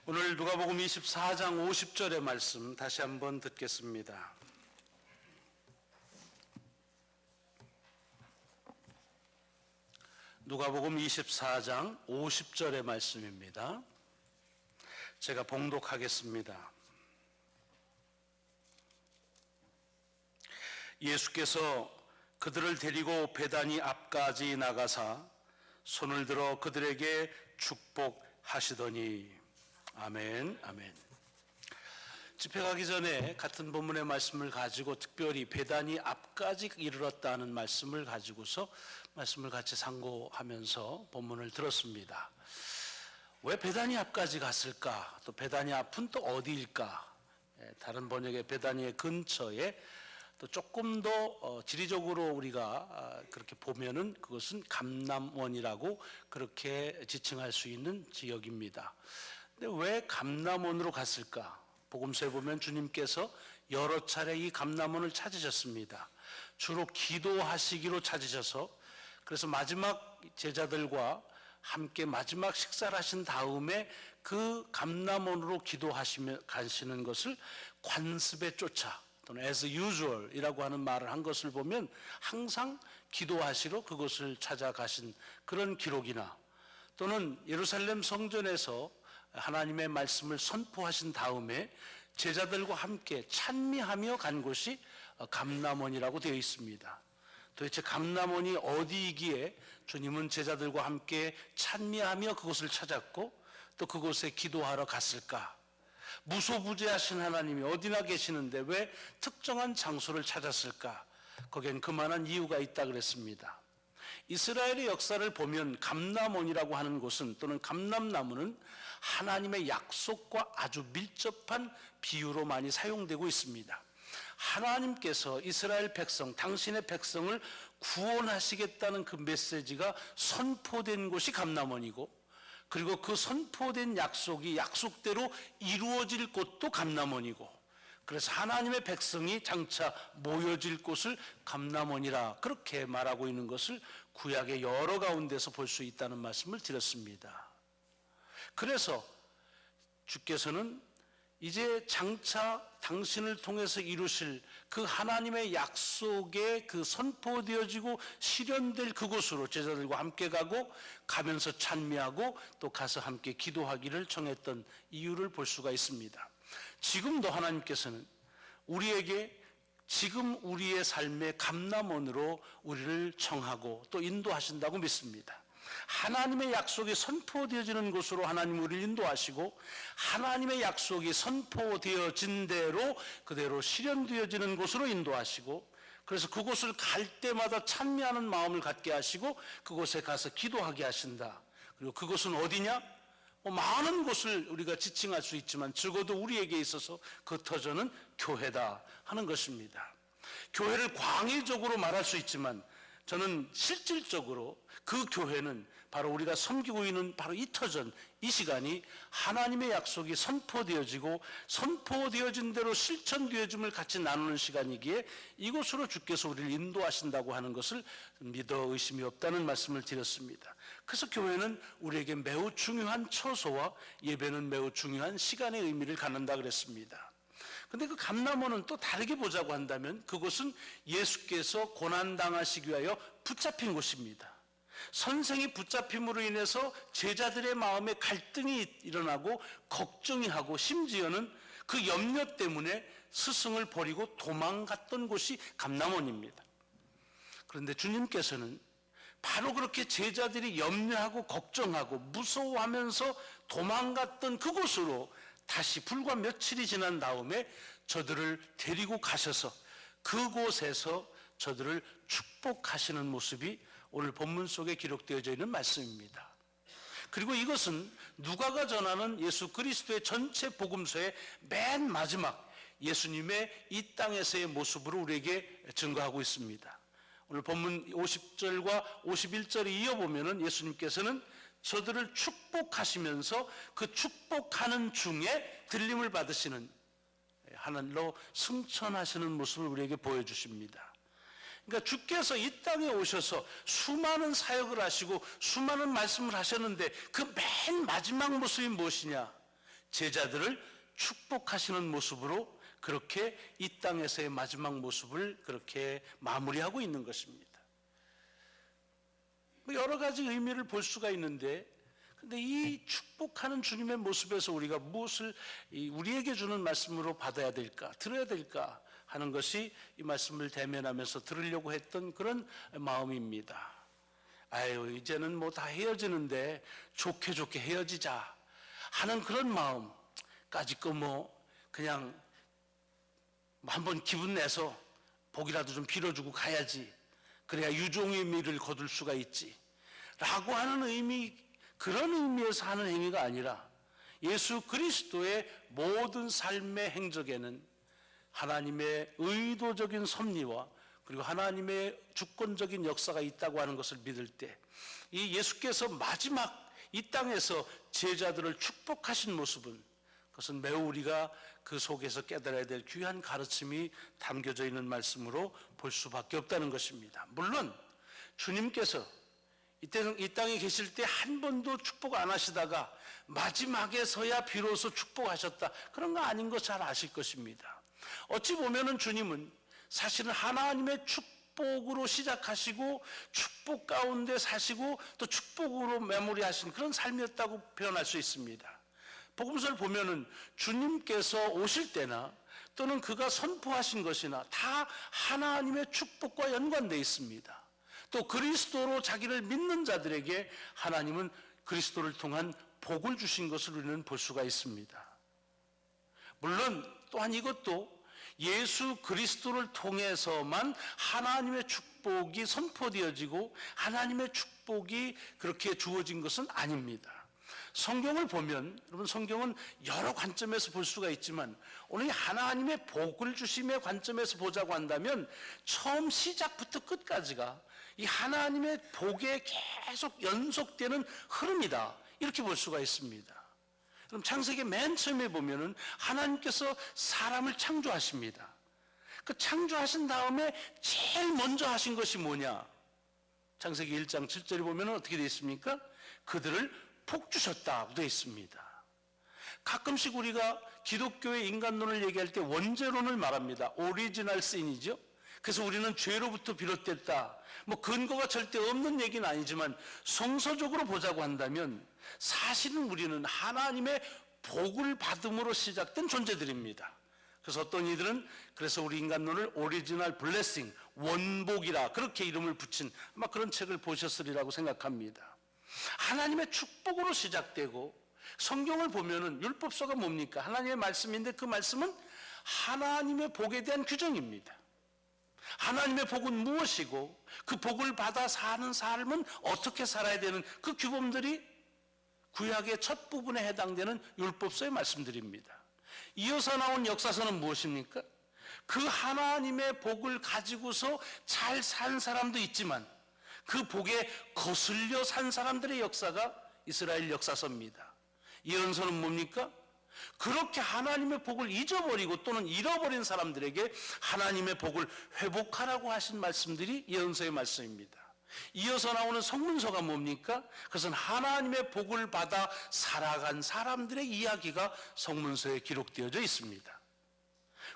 오늘 누가복음 24장 50절의 말씀 다시 한번 듣겠습니다. 누가복음 24장 50절의 말씀입니다. 제가 봉독하겠습니다. 예수께서 그들을 데리고 베다니 앞까지 나가사 손을 들어 그들에게 축복하시더니 아멘, 아멘. 집회 가기 전에 같은 본문의 말씀을 가지고 특별히 베다니 앞까지 이르렀다는 말씀을 가지고서 말씀을 같이 상고하면서 본문을 들었습니다. 왜 베다니 앞까지 갔을까? 또 베다니 앞은 또 어디일까? 다른 번역의 베다니의 근처에 또 조금 더 지리적으로 우리가 그렇게 보면은 그것은 감람원이라고 그렇게 지칭할 수 있는 지역입니다. 근데 왜 감람원으로 갔을까? 복음서에 보면 주님께서 여러 차례 이 감람원을 찾으셨습니다. 주로 기도하시기로 찾으셔서 그래서 마지막 제자들과 함께 마지막 식사를 하신 다음에 그 감람원으로 기도하시며 가시는 것을 관습에 쫓아 또는 as usual 이라고 하는 말을 한 것을 보면 항상 기도하시러 그곳을 찾아가신 그런 기록이나 또는 예루살렘 성전에서 하나님의 말씀을 선포하신 다음에 제자들과 함께 찬미하며 간 곳이 감람원이라고 되어 있습니다. 도대체 감람원이 어디이기에 주님은 제자들과 함께 찬미하며 그곳을 찾았고 또 그곳에 기도하러 갔을까? 무소부재하신 하나님이 어디나 계시는데 왜 특정한 장소를 찾았을까? 거기엔 그만한 이유가 있다 그랬습니다. 이스라엘의 역사를 보면 감람원이라고 하는 곳은 또는 감람나무는 하나님의 약속과 아주 밀접한 비유로 많이 사용되고 있습니다. 하나님께서 이스라엘 백성, 당신의 백성을 구원하시겠다는 그 메시지가 선포된 곳이 감람원이고 그리고 그 선포된 약속이 약속대로 이루어질 곳도 감람원이고 그래서 하나님의 백성이 장차 모여질 곳을 감람원이라 그렇게 말하고 있는 것을 구약의 여러 가운데서 볼 수 있다는 말씀을 드렸습니다. 그래서 주께서는 이제 장차 당신을 통해서 이루실 그 하나님의 약속에 그 선포되어지고 실현될 그곳으로 제자들과 함께 가면서 찬미하고 또 가서 함께 기도하기를 청했던 이유를 볼 수가 있습니다. 지금도 하나님께서는 우리에게 지금 우리의 삶의 감람원으로 우리를 청하고 또 인도하신다고 믿습니다. 하나님의 약속이 선포되어지는 곳으로 하나님 우리를 인도하시고 하나님의 약속이 선포되어진 대로 그대로 실현되어지는 곳으로 인도하시고 그래서 그곳을 갈 때마다 찬미하는 마음을 갖게 하시고 그곳에 가서 기도하게 하신다. 그리고 그곳은 어디냐? 많은 곳을 우리가 지칭할 수 있지만 적어도 우리에게 있어서 그 터전은 교회다 하는 것입니다. 교회를 광의적으로 말할 수 있지만 저는 실질적으로 그 교회는 바로 우리가 섬기고 있는 바로 이 터전, 이 시간이 하나님의 약속이 선포되어지고 선포되어진 대로 실천되어짐을 같이 나누는 시간이기에 이곳으로 주께서 우리를 인도하신다고 하는 것을 믿어 의심이 없다는 말씀을 드렸습니다. 그래서 교회는 우리에게 매우 중요한 처소와 예배는 매우 중요한 시간의 의미를 갖는다 그랬습니다. 근데 그 감람원은 또 다르게 보자고 한다면 그곳은 예수께서 고난당하시기 위하여 붙잡힌 곳입니다. 선생이 붙잡힘으로 인해서 제자들의 마음에 갈등이 일어나고 걱정이 하고 심지어는 그 염려 때문에 스승을 버리고 도망갔던 곳이 감람원입니다. 그런데 주님께서는 바로 그렇게 제자들이 염려하고 걱정하고 무서워하면서 도망갔던 그곳으로 다시 불과 며칠이 지난 다음에 저들을 데리고 가셔서 그곳에서 저들을 축복하시는 모습이 오늘 본문 속에 기록되어져 있는 말씀입니다. 그리고 이것은 누가가 전하는 예수 그리스도의 전체 복음서의 맨 마지막 예수님의 이 땅에서의 모습으로 우리에게 증거하고 있습니다. 오늘 본문 50절과 51절을 이어보면 예수님께서는 저들을 축복하시면서 그 축복하는 중에 들림을 받으시는 하늘로 승천하시는 모습을 우리에게 보여주십니다. 그러니까 주께서 이 땅에 오셔서 수많은 사역을 하시고 수많은 말씀을 하셨는데 그 맨 마지막 모습이 무엇이냐? 제자들을 축복하시는 모습으로 그렇게 이 땅에서의 마지막 모습을 그렇게 마무리하고 있는 것입니다. 여러 가지 의미를 볼 수가 있는데, 근데 이 축복하는 주님의 모습에서 우리가 무엇을 우리에게 주는 말씀으로 받아야 될까, 들어야 될까 하는 것이 이 말씀을 대면하면서 들으려고 했던 그런 마음입니다. 아유, 이제는 뭐 다 헤어지는데 좋게 좋게 헤어지자 하는 그런 마음까지 뭐 그냥 한번 기분 내서 복이라도 좀 빌어주고 가야지, 그래야 유종의 의미를 거둘 수가 있지 라고 하는 의미, 그런 의미에서 하는 행위가 아니라 예수 그리스도의 모든 삶의 행적에는 하나님의 의도적인 섭리와 그리고 하나님의 주권적인 역사가 있다고 하는 것을 믿을 때, 이 예수께서 마지막 이 땅에서 제자들을 축복하신 모습은, 그것은 매우 우리가 그 속에서 깨달아야 될 귀한 가르침이 담겨져 있는 말씀으로 볼 수밖에 없다는 것입니다. 물론 주님께서 이 땅에 계실 때 한 번도 축복 안 하시다가 마지막에서야 비로소 축복하셨다, 그런 거 아닌 거 잘 아실 것입니다. 어찌 보면은 주님은 사실은 하나님의 축복으로 시작하시고 축복 가운데 사시고 또 축복으로 마무리하신 그런 삶이었다고 표현할 수 있습니다. 복음서를 보면은 주님께서 오실 때나 또는 그가 선포하신 것이나 다 하나님의 축복과 연관되어 있습니다. 또 그리스도로 자기를 믿는 자들에게 하나님은 그리스도를 통한 복을 주신 것을 우리는 볼 수가 있습니다. 물론 또한 이것도 예수 그리스도를 통해서만 하나님의 축복이 선포되어지고 하나님의 축복이 그렇게 주어진 것은 아닙니다. 성경을 보면, 여러분, 성경은 여러 관점에서 볼 수가 있지만 오늘 하나님의 복을 주심의 관점에서 보자고 한다면 처음 시작부터 끝까지가 이 하나님의 복에 계속 연속되는 흐름이다, 이렇게 볼 수가 있습니다. 그럼 창세기 맨 처음에 보면은 하나님께서 사람을 창조하십니다. 그 창조하신 다음에 제일 먼저 하신 것이 뭐냐? 창세기 1장 7절에 보면은 어떻게 되어 있습니까? 그들을 복 주셨다고 되어 있습니다. 가끔씩 우리가 기독교의 인간론을 얘기할 때 원죄론을 말합니다. 오리지널 신이죠. 그래서 우리는 죄로부터 비롯됐다, 뭐 근거가 절대 없는 얘기는 아니지만 성서적으로 보자고 한다면 사실은 우리는 하나님의 복을 받음으로 시작된 존재들입니다. 그래서 어떤 이들은 그래서 우리 인간론을 오리지널 블레싱, 원복이라 그렇게 이름을 붙인 아마 그런 책을 보셨으리라고 생각합니다. 하나님의 축복으로 시작되고, 성경을 보면은 율법서가 뭡니까? 하나님의 말씀인데 그 말씀은 하나님의 복에 대한 규정입니다. 하나님의 복은 무엇이고 그 복을 받아 사는 삶은 어떻게 살아야 되는 그 규범들이 구약의 첫 부분에 해당되는 율법서의 말씀들입니다. 이어서 나온 역사서는 무엇입니까? 그 하나님의 복을 가지고서 잘 산 사람도 있지만 그 복에 거슬려 산 사람들의 역사가 이스라엘 역사서입니다. 예언서는 뭡니까? 그렇게 하나님의 복을 잊어버리고 또는 잃어버린 사람들에게 하나님의 복을 회복하라고 하신 말씀들이 예언서의 말씀입니다. 이어서 나오는 성문서가 뭡니까? 그것은 하나님의 복을 받아 살아간 사람들의 이야기가 성문서에 기록되어져 있습니다.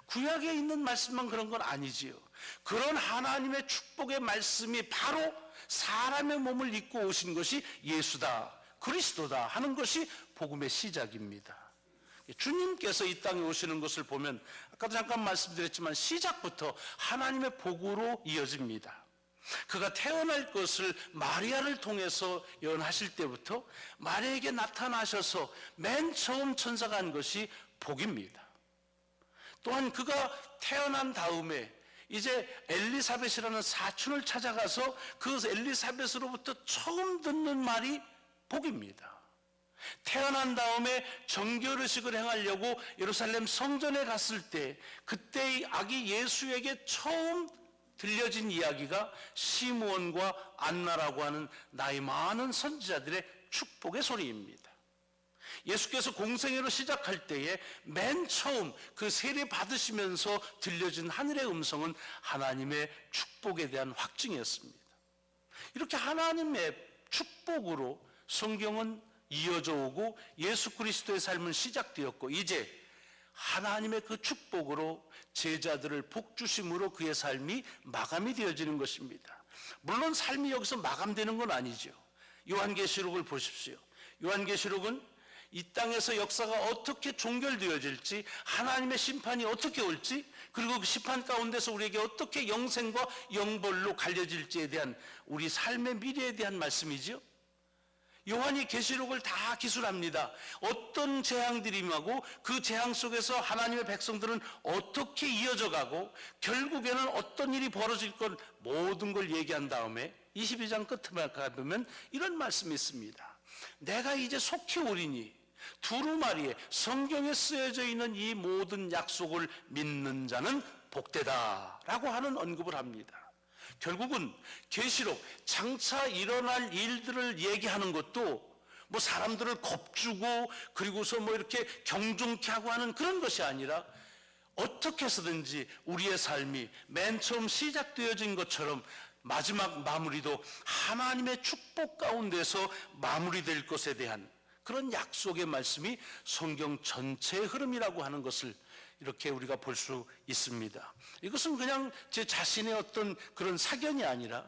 구약에 있는 말씀만 그런 건 아니지요. 그런 하나님의 축복의 말씀이 바로 사람의 몸을 입고 오신 것이 예수다, 그리스도다 하는 것이 복음의 시작입니다. 주님께서 이 땅에 오시는 것을 보면 아까도 잠깐 말씀드렸지만 시작부터 하나님의 복으로 이어집니다. 그가 태어날 것을 마리아를 통해서 예언하실 때부터 마리아에게 나타나셔서 맨 처음 천사가 한 것이 복입니다. 또한 그가 태어난 다음에 이제 엘리사벳이라는 사촌을 찾아가서 그 엘리사벳으로부터 처음 듣는 말이 복입니다. 태어난 다음에 정결의식을 행하려고 예루살렘 성전에 갔을 때 그때 이 아기 예수에게 처음 들려진 이야기가 시므온과 안나라고 하는 나이 많은 선지자들의 축복의 소리입니다. 예수께서 공생애로 시작할 때에 맨 처음 그 세례 받으시면서 들려진 하늘의 음성은 하나님의 축복에 대한 확증이었습니다. 이렇게 하나님의 축복으로 성경은 이어져 오고 예수 그리스도의 삶은 시작되었고 이제 하나님의 그 축복으로 제자들을 복주심으로 그의 삶이 마감이 되어지는 것입니다. 물론 삶이 여기서 마감되는 건 아니죠. 요한계시록을 보십시오. 요한계시록은 이 땅에서 역사가 어떻게 종결되어질지, 하나님의 심판이 어떻게 올지, 그리고 그 심판 가운데서 우리에게 어떻게 영생과 영벌로 갈려질지에 대한 우리 삶의 미래에 대한 말씀이죠. 요한이 계시록을 다 기술합니다. 어떤 재앙들이 임하고 그 재앙 속에서 하나님의 백성들은 어떻게 이어져 가고 결국에는 어떤 일이 벌어질 것 모든 걸 얘기한 다음에 22장 끝에 가보면 이런 말씀이 있습니다. 내가 이제 속히 오리니 두루마리에 성경에 쓰여져 있는 이 모든 약속을 믿는 자는 복되다 라고 하는 언급을 합니다. 결국은 계시록 장차 일어날 일들을 얘기하는 것도 뭐 사람들을 겁주고 그리고서 뭐 이렇게 경종케 하고 하는 그런 것이 아니라 어떻게 해서든지 우리의 삶이 맨 처음 시작되어진 것처럼 마지막 마무리도 하나님의 축복 가운데서 마무리될 것에 대한 그런 약속의 말씀이 성경 전체의 흐름이라고 하는 것을 이렇게 우리가 볼 수 있습니다. 이것은 그냥 제 자신의 어떤 그런 사견이 아니라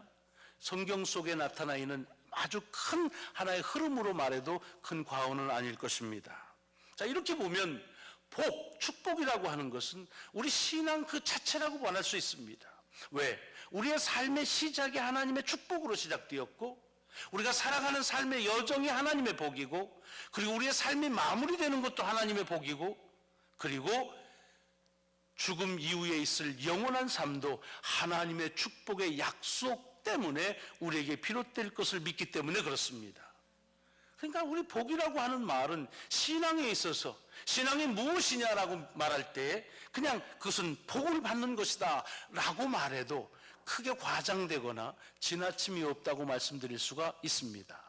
성경 속에 나타나 있는 아주 큰 하나의 흐름으로 말해도 큰 과언은 아닐 것입니다. 자, 이렇게 보면 축복이라고 하는 것은 우리 신앙 그 자체라고 말할 수 있습니다. 왜? 우리의 삶의 시작이 하나님의 축복으로 시작되었고 우리가 살아가는 삶의 여정이 하나님의 복이고 그리고 우리의 삶이 마무리되는 것도 하나님의 복이고 그리고 죽음 이후에 있을 영원한 삶도 하나님의 축복의 약속 때문에 우리에게 비롯될 것을 믿기 때문에 그렇습니다. 그러니까 우리 복이라고 하는 말은 신앙에 있어서 신앙이 무엇이냐라고 말할 때 그냥 그것은 복을 받는 것이다 라고 말해도 크게 과장되거나 지나침이 없다고 말씀드릴 수가 있습니다.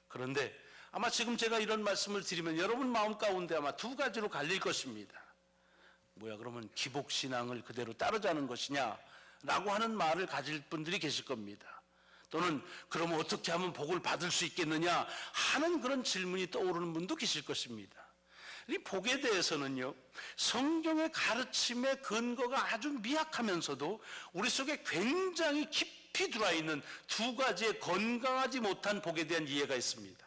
그런데 아마 지금 제가 이런 말씀을 드리면 여러분 마음 가운데 아마 두 가지로 갈릴 것입니다. 뭐야 그러면 기복신앙을 그대로 따르자는 것이냐 라고 하는 말을 가질 분들이 계실 겁니다. 또는 그러면 어떻게 하면 복을 받을 수 있겠느냐 하는 그런 질문이 떠오르는 분도 계실 것입니다. 이 복에 대해서는요 성경의 가르침의 근거가 아주 미약하면서도 우리 속에 굉장히 깊이 들어있는 두 가지의 건강하지 못한 복에 대한 이해가 있습니다.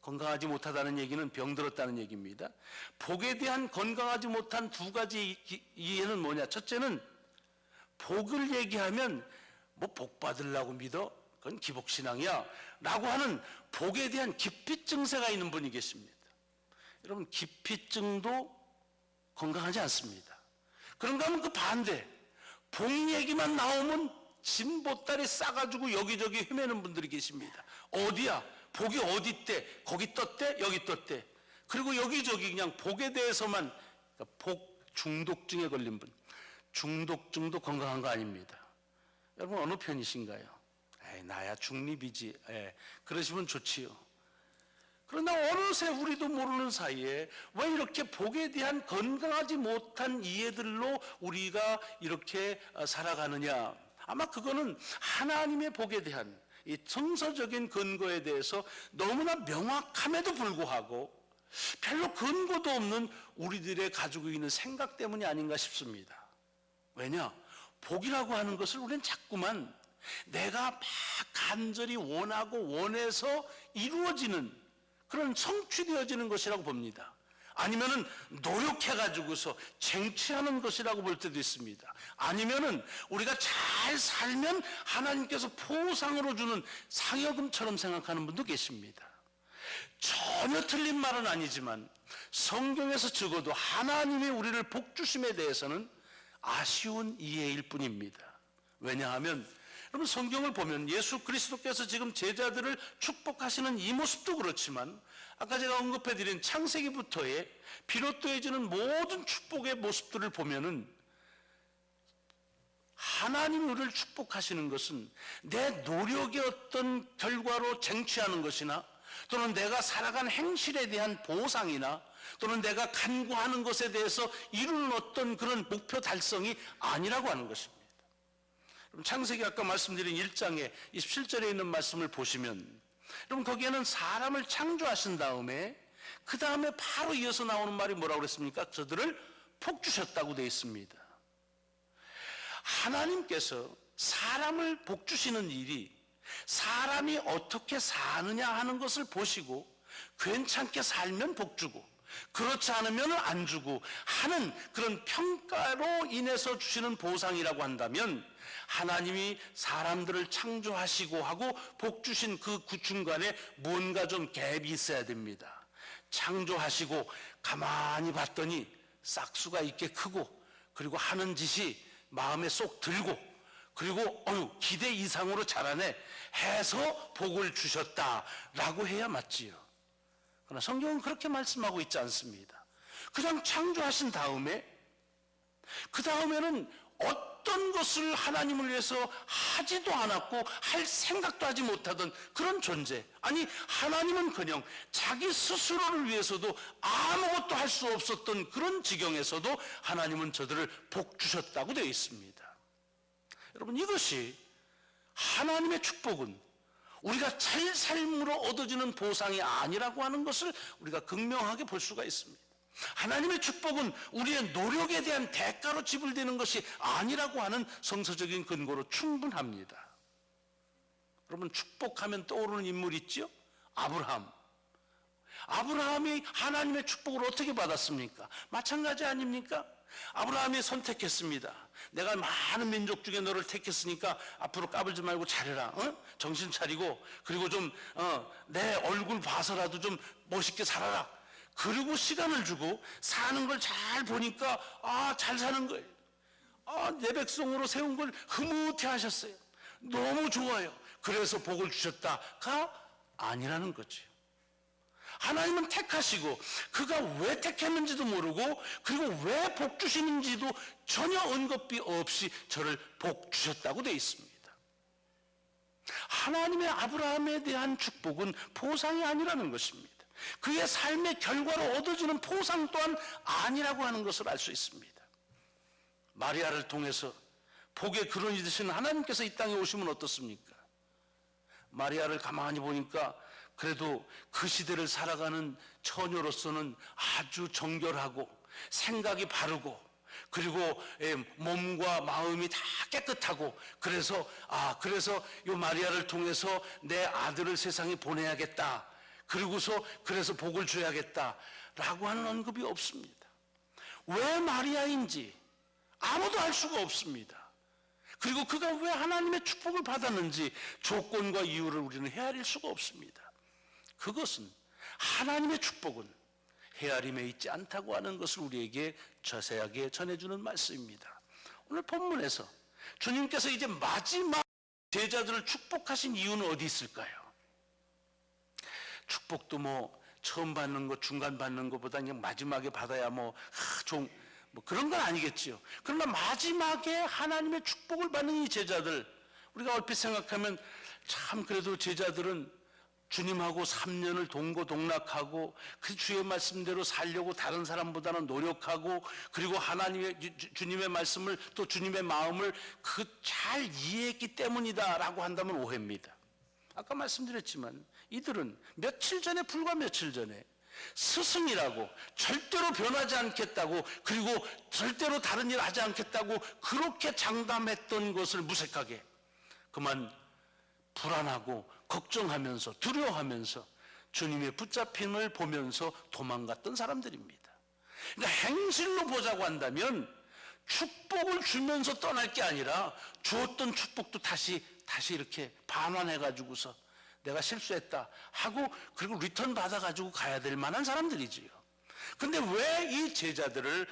건강하지 못하다는 얘기는 병들었다는 얘기입니다. 복에 대한 건강하지 못한 두 가지 이해는 뭐냐? 첫째는 복을 얘기하면 뭐 복 받으려고 믿어? 그건 기복신앙이야 라고 하는 복에 대한 기피 증세가 있는 분이 계십니다. 여러분 기피증도 건강하지 않습니다. 그런가 하면 그 반대 복 얘기만 나오면 진보따리 싸가지고 여기저기 헤매는 분들이 계십니다. 어디야? 복이 어디 있대? 거기 떴대? 여기 떴대? 그리고 여기저기 그냥 복에 대해서만 그러니까 복 중독증에 걸린 분 중독증도 건강한 거 아닙니다. 여러분 어느 편이신가요? 에이, 나야 중립이지. 그러시면 좋지요. 그러나 어느새 우리도 모르는 사이에 왜 이렇게 복에 대한 건강하지 못한 이해들로 우리가 이렇게 살아가느냐? 아마 그거는 하나님의 복에 대한 이 정서적인 근거에 대해서 너무나 명확함에도 불구하고 별로 근거도 없는 우리들의 가지고 있는 생각 때문이 아닌가 싶습니다. 왜냐? 복이라고 하는 것을 우리는 자꾸만 내가 막 간절히 원하고 원해서 이루어지는 그런 성취되어지는 것이라고 봅니다. 아니면은 노력해가지고서 쟁취하는 것이라고 볼 때도 있습니다. 아니면은 우리가 잘 살면 하나님께서 포상으로 주는 상여금처럼 생각하는 분도 계십니다. 전혀 틀린 말은 아니지만 성경에서 적어도 하나님이 우리를 복주심에 대해서는 아쉬운 이해일 뿐입니다. 왜냐하면 여러분 성경을 보면 예수 그리스도께서 지금 제자들을 축복하시는 이 모습도 그렇지만 아까 제가 언급해드린 창세기부터의 비롯되어지는 모든 축복의 모습들을 보면은 하나님 우리를 축복하시는 것은 내 노력의 어떤 결과로 쟁취하는 것이나 또는 내가 살아간 행실에 대한 보상이나 또는 내가 간구하는 것에 대해서 이루는 어떤 그런 목표 달성이 아니라고 하는 것입니다. 창세기 아까 말씀드린 1장에 27절에 있는 말씀을 보시면 여러분, 거기에는 사람을 창조하신 다음에 그 다음에 바로 이어서 나오는 말이 뭐라고 그랬습니까? 저들을 복 주셨다고 되어 있습니다. 하나님께서 사람을 복 주시는 일이 사람이 어떻게 사느냐 하는 것을 보시고 괜찮게 살면 복 주고 그렇지 않으면 안 주고 하는 그런 평가로 인해서 주시는 보상이라고 한다면, 하나님이 사람들을 창조하시고 하고 복 주신 그 중간에 뭔가 좀 갭이 있어야 됩니다. 창조하시고 가만히 봤더니 싹수가 있게 크고, 그리고 하는 짓이 마음에 쏙 들고, 그리고 기대 이상으로 잘하네 해서 복을 주셨다라고 해야 맞지요. 그러나 성경은 그렇게 말씀하고 있지 않습니다. 그냥 창조하신 다음에 그 다음에는 어떤 것을 하나님을 위해서 하지도 않았고 할 생각도 하지 못하던 그런 존재, 아니 하나님은커녕 자기 스스로를 위해서도 아무것도 할 수 없었던 그런 지경에서도 하나님은 저들을 복 주셨다고 되어 있습니다. 여러분, 이것이 하나님의 축복은 우리가 잘 삶으로 얻어지는 보상이 아니라고 하는 것을 우리가 극명하게 볼 수가 있습니다. 하나님의 축복은 우리의 노력에 대한 대가로 지불되는 것이 아니라고 하는 성서적인 근거로 충분합니다. 여러분, 축복하면 떠오르는 인물 있죠? 아브라함. 아브라함이 하나님의 축복을 어떻게 받았습니까? 마찬가지 아닙니까? 아브라함이 선택했습니다. 내가 많은 민족 중에 너를 택했으니까 앞으로 까불지 말고 잘해라. 정신 차리고, 그리고 좀 내 얼굴 봐서라도 좀 멋있게 살아라. 그리고 시간을 주고 사는 걸 잘 보니까 잘 사는 거예요. 내 백성으로 세운 걸 흐뭇해 하셨어요. 너무 좋아요. 그래서 복을 주셨다가 아니라는 거죠. 하나님은 택하시고 그가 왜 택했는지도 모르고, 그리고 왜 복 주시는지도 전혀 언급이 없이 저를 복 주셨다고 되어 있습니다. 하나님의 아브라함에 대한 축복은 보상이 아니라는 것입니다. 그의 삶의 결과로 얻어지는 보상 또한 아니라고 하는 것을 알 수 있습니다. 마리아를 통해서 복의 근원이 되신 하나님께서 이 땅에 오시면 어떻습니까? 마리아를 가만히 보니까 그래도 그 시대를 살아가는 처녀로서는 아주 정결하고 생각이 바르고, 그리고 몸과 마음이 다 깨끗하고, 그래서 이 마리아를 통해서 내 아들을 세상에 보내야겠다, 그래서 복을 줘야겠다라고 하는 언급이 없습니다. 왜 마리아인지 아무도 알 수가 없습니다. 그리고 그가 왜 하나님의 축복을 받았는지 조건과 이유를 우리는 헤아릴 수가 없습니다. 그것은 하나님의 축복은 헤아림에 있지 않다고 하는 것을 우리에게 자세하게 전해주는 말씀입니다. 오늘 본문에서 주님께서 이제 마지막 제자들을 축복하신 이유는 어디 있을까요? 축복도 처음 받는 것, 중간 받는 것보다 그냥 마지막에 받아야 그런 건 아니겠지요. 그러나 마지막에 하나님의 축복을 받는 이 제자들, 우리가 얼핏 생각하면 참 그래도 제자들은 주님하고 3년을 동고동락하고 그 주의 말씀대로 살려고 다른 사람보다는 노력하고, 그리고 주님의 말씀을, 또 주님의 마음을 잘 이해했기 때문이다라고 한다면 오해입니다. 아까 말씀드렸지만 이들은 불과 며칠 전에 스승이라고, 절대로 변하지 않겠다고, 그리고 절대로 다른 일 하지 않겠다고 그렇게 장담했던 것을 무색하게 그만 불안하고 걱정하면서 두려워하면서 주님의 붙잡힘을 보면서 도망갔던 사람들입니다. 그러니까 행실로 보자고 한다면 축복을 주면서 떠날 게 아니라 주었던 축복도 다시 이렇게 반환해가지고서 내가 실수했다 하고, 그리고 리턴 받아가지고 가야 될 만한 사람들이지요. 근데 왜 이 제자들을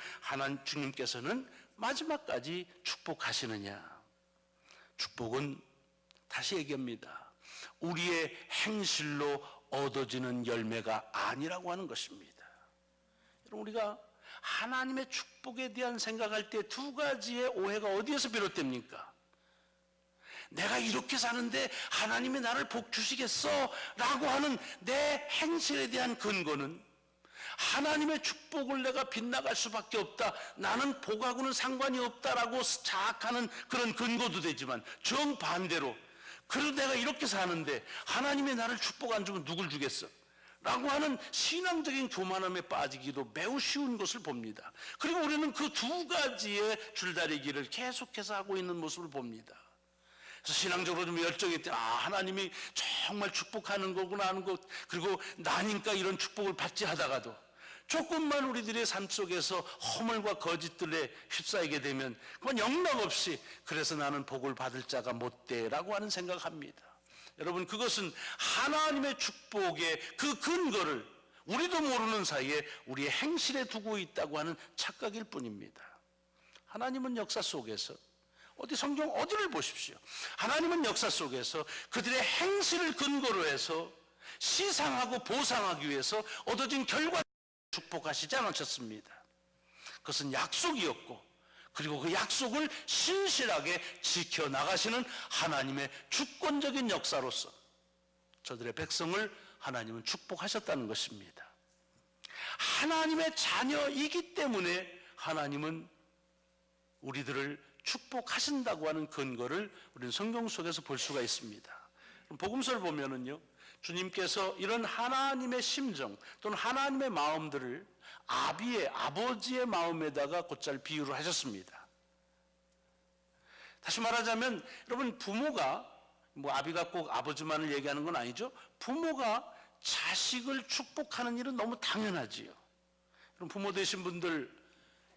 주님께서는 마지막까지 축복하시느냐? 축복은 다시 얘기합니다. 우리의 행실로 얻어지는 열매가 아니라고 하는 것입니다. 여러분, 우리가 하나님의 축복에 대한 생각할 때 두 가지의 오해가 어디에서 비롯됩니까? 내가 이렇게 사는데 하나님이 나를 복 주시겠어? 라고 하는 내 행실에 대한 근거는 하나님의 축복을 내가 빗나갈 수밖에 없다, 나는 복하고는 상관이 없다라고 자학하는 그런 근거도 되지만, 정반대로 그래도 내가 이렇게 사는데 하나님이 나를 축복 안 주면 누굴 주겠어? 라고 하는 신앙적인 교만함에 빠지기도 매우 쉬운 것을 봅니다. 그리고 우리는 그 두 가지의 줄다리기를 계속해서 하고 있는 모습을 봅니다. 그래서 신앙적으로 좀 열정이 때, 하나님이 정말 축복하는 거구나 하는 것, 그리고 나니까 이런 축복을 받지 하다가도 조금만 우리들의 삶 속에서 허물과 거짓들에 휩싸이게 되면 그건 영락없이 그래서 나는 복을 받을 자가 못돼라고 하는 생각합니다. 여러분, 그것은 하나님의 축복의 그 근거를 우리도 모르는 사이에 우리의 행실에 두고 있다고 하는 착각일 뿐입니다. 하나님은 역사 속에서 성경 어디를 보십시오. 하나님은 역사 속에서 그들의 행실을 근거로 해서 시상하고 보상하기 위해서 얻어진 결과를 축복하시지 않으셨습니다. 그것은 약속이었고, 그리고 그 약속을 신실하게 지켜나가시는 하나님의 주권적인 역사로서 저들의 백성을 하나님은 축복하셨다는 것입니다. 하나님의 자녀이기 때문에 하나님은 우리들을 축복하신다고 하는 근거를 우리는 성경 속에서 볼 수가 있습니다. 복음서를 보면은요, 주님께서 이런 하나님의 심정 또는 하나님의 마음들을 아버지의 마음에다가 곧잘 비유를 하셨습니다. 다시 말하자면, 여러분, 부모가 아비가 꼭 아버지만을 얘기하는 건 아니죠. 부모가 자식을 축복하는 일은 너무 당연하지요. 그럼 부모 되신 분들,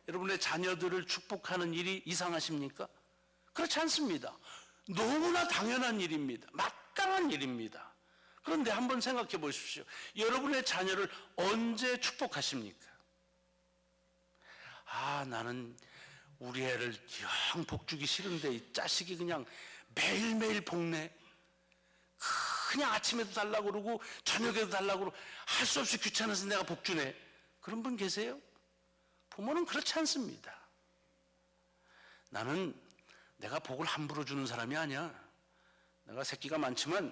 여러분의 자녀들을 축복하는 일이 이상하십니까? 그렇지 않습니다. 너무나 당연한 일입니다. 마땅한 일입니다. 그런데 한번 생각해 보십시오. 여러분의 자녀를 언제 축복하십니까? 나는 우리 애를 영 복주기 싫은데 이 자식이 그냥 매일매일 복내. 그냥 아침에도 달라고 그러고 저녁에도 달라고 그러고 할 수 없이 귀찮아서 내가 복주네. 그런 분 계세요? 부모는 그렇지 않습니다. 나는 내가 복을 함부로 주는 사람이 아니야. 내가 새끼가 많지만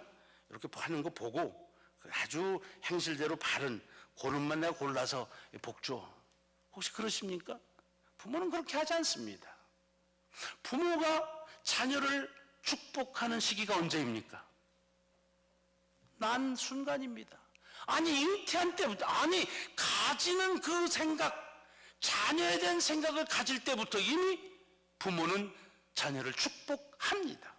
이렇게 하는 거 보고 아주 행실대로 바른 고른만 내가 골라서 복 줘. 혹시 그러십니까? 부모는 그렇게 하지 않습니다. 부모가 자녀를 축복하는 시기가 언제입니까? 난 순간입니다. 잉태한 때부터, 가지는 그 생각, 자녀에 대한 생각을 가질 때부터 이미 부모는 자녀를 축복합니다.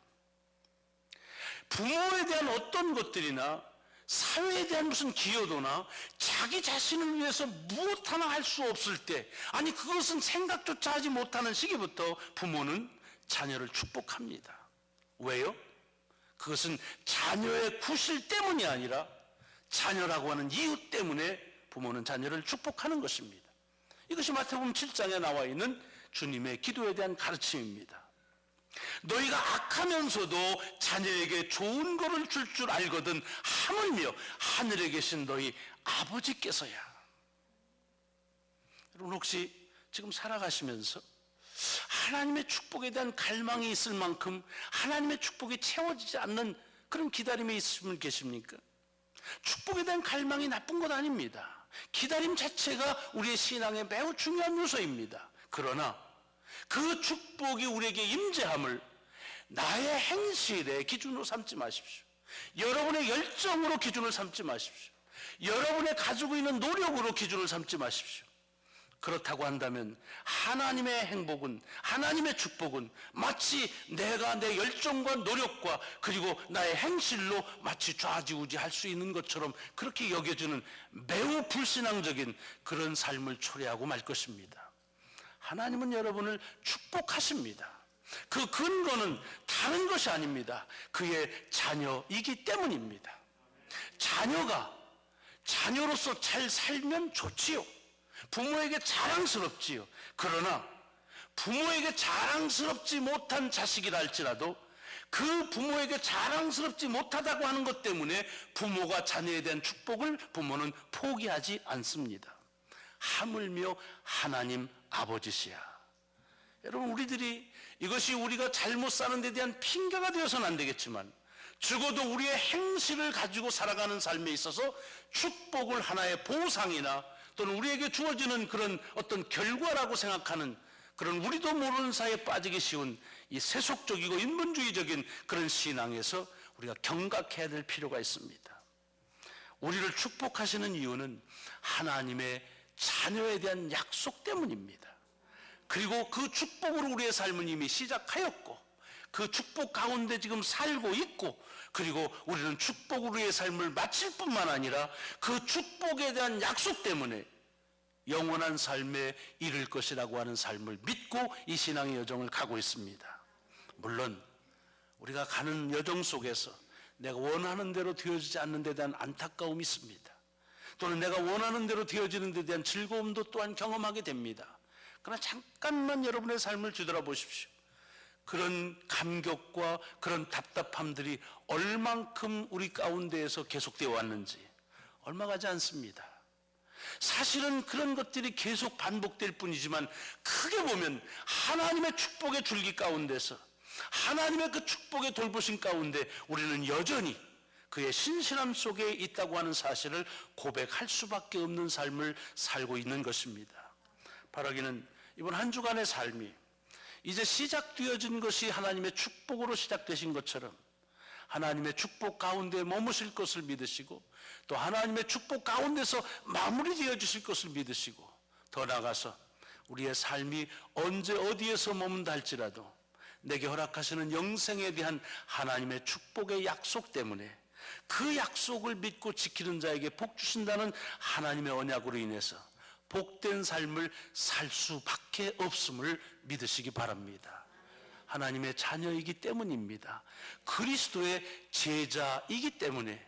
부모에 대한 어떤 것들이나 사회에 대한 무슨 기여도나 자기 자신을 위해서 무엇 하나 할 수 없을 때, 그것은 생각조차 하지 못하는 시기부터 부모는 자녀를 축복합니다. 왜요? 그것은 자녀의 구실 때문이 아니라 자녀라고 하는 이유 때문에 부모는 자녀를 축복하는 것입니다. 이것이 마태복음 7장에 나와 있는 주님의 기도에 대한 가르침입니다. 너희가 악하면서도 자녀에게 좋은 것을 줄 알거든 하물며 하늘에 계신 너희 아버지께서야. 여러분, 혹시 지금 살아가시면서 하나님의 축복에 대한 갈망이 있을 만큼 하나님의 축복이 채워지지 않는 그런 기다림에 있으면 계십니까? 축복에 대한 갈망이 나쁜 것 아닙니다. 기다림 자체가 우리의 신앙의 매우 중요한 요소입니다. 그러나 그 축복이 우리에게 임재함을 나의 행실의 기준으로 삼지 마십시오. 여러분의 열정으로 기준을 삼지 마십시오. 여러분의 가지고 있는 노력으로 기준을 삼지 마십시오. 그렇다고 한다면 하나님의 행복은, 하나님의 축복은 마치 내가 내 열정과 노력과 그리고 나의 행실로 마치 좌지우지할 수 있는 것처럼 그렇게 여겨지는 매우 불신앙적인 그런 삶을 초래하고 말 것입니다. 하나님은 여러분을 축복하십니다. 그 근거는 다른 것이 아닙니다. 그의 자녀이기 때문입니다. 자녀가 자녀로서 잘 살면 좋지요. 부모에게 자랑스럽지요. 그러나 부모에게 자랑스럽지 못한 자식이라 할지라도 그 부모에게 자랑스럽지 못하다고 하는 것 때문에 부모가 자녀에 대한 축복을 부모는 포기하지 않습니다. 하물며 하나님 아버지시야. 여러분, 우리들이 이것이 우리가 잘못 사는 데 대한 핑계가 되어서는 안 되겠지만 적어도 우리의 행실을 가지고 살아가는 삶에 있어서 축복을 하나의 보상이나 또는 우리에게 주어지는 그런 어떤 결과라고 생각하는 그런 우리도 모르는 사이에 빠지기 쉬운 이 세속적이고 인본주의적인 그런 신앙에서 우리가 경각해야 될 필요가 있습니다. 우리를 축복하시는 이유는 하나님의 자녀에 대한 약속 때문입니다. 그리고 그 축복으로 우리의 삶은 이미 시작하였고 그 축복 가운데 지금 살고 있고, 그리고 우리는 축복으로 우리의 삶을 마칠 뿐만 아니라 그 축복에 대한 약속 때문에 영원한 삶에 이를 것이라고 하는 삶을 믿고 이 신앙의 여정을 가고 있습니다. 물론 우리가 가는 여정 속에서 내가 원하는 대로 되어지지 않는 데 대한 안타까움이 있습니다. 또는 내가 원하는 대로 되어지는 데 대한 즐거움도 또한 경험하게 됩니다. 그러나 잠깐만 여러분의 삶을 뒤돌아보십시오. 그런 감격과 그런 답답함들이 얼만큼 우리 가운데에서 계속되어 왔는지 얼마 가지 않습니다. 사실은 그런 것들이 계속 반복될 뿐이지만 크게 보면 하나님의 축복의 줄기 가운데서, 하나님의 그 축복의 돌보심 가운데 우리는 여전히 그의 신실함 속에 있다고 하는 사실을 고백할 수밖에 없는 삶을 살고 있는 것입니다. 바라기는 이번 한 주간의 삶이 이제 시작되어진 것이 하나님의 축복으로 시작되신 것처럼 하나님의 축복 가운데 머무실 것을 믿으시고, 또 하나님의 축복 가운데서 마무리되어 주실 것을 믿으시고, 더 나아가서 우리의 삶이 언제 어디에서 머문다 할지라도 내게 허락하시는 영생에 대한 하나님의 축복의 약속 때문에 그 약속을 믿고 지키는 자에게 복 주신다는 하나님의 언약으로 인해서 복된 삶을 살 수밖에 없음을 믿으시기 바랍니다. 하나님의 자녀이기 때문입니다. 그리스도의 제자이기 때문에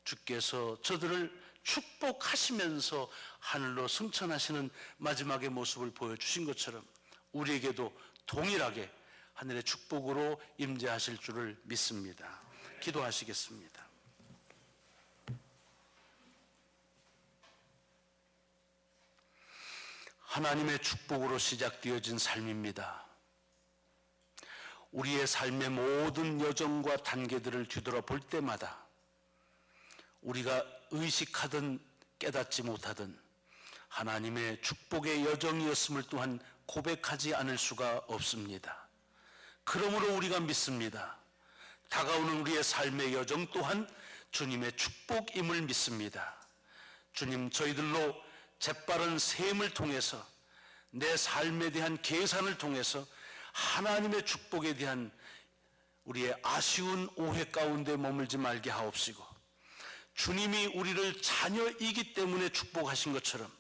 주께서 저들을 축복하시면서 하늘로 승천하시는 마지막의 모습을 보여주신 것처럼 우리에게도 동일하게 하늘의 축복으로 임재하실 줄을 믿습니다. 기도하시겠습니다. 하나님의 축복으로 시작되어진 삶입니다. 우리의 삶의 모든 여정과 단계들을 뒤돌아볼 때마다 우리가 의식하든 깨닫지 못하든 하나님의 축복의 여정이었음을 또한 고백하지 않을 수가 없습니다. 그러므로 우리가 믿습니다. 다가오는 우리의 삶의 여정 또한 주님의 축복임을 믿습니다. 주님, 저희들로 재빠른 셈을 통해서 내 삶에 대한 계산을 통해서 하나님의 축복에 대한 우리의 아쉬운 오해 가운데 머물지 말게 하옵시고, 주님이 우리를 자녀이기 때문에 축복하신 것처럼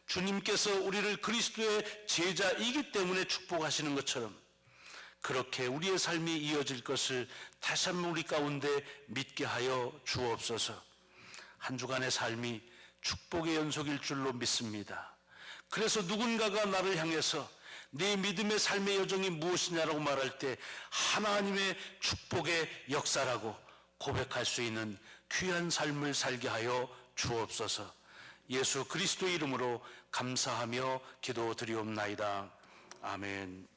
주님께서 우리를 그리스도의 제자이기 때문에 축복하시는 것처럼 그렇게 우리의 삶이 이어질 것을 다시 한번 우리 가운데 믿게 하여 주옵소서. 한 주간의 삶이 축복의 연속일 줄로 믿습니다. 그래서 누군가가 나를 향해서 네 믿음의 삶의 여정이 무엇이냐라고 말할 때 하나님의 축복의 역사라고 고백할 수 있는 귀한 삶을 살게 하여 주옵소서. 예수 그리스도의 이름으로 감사하며 기도드리옵나이다. 아멘.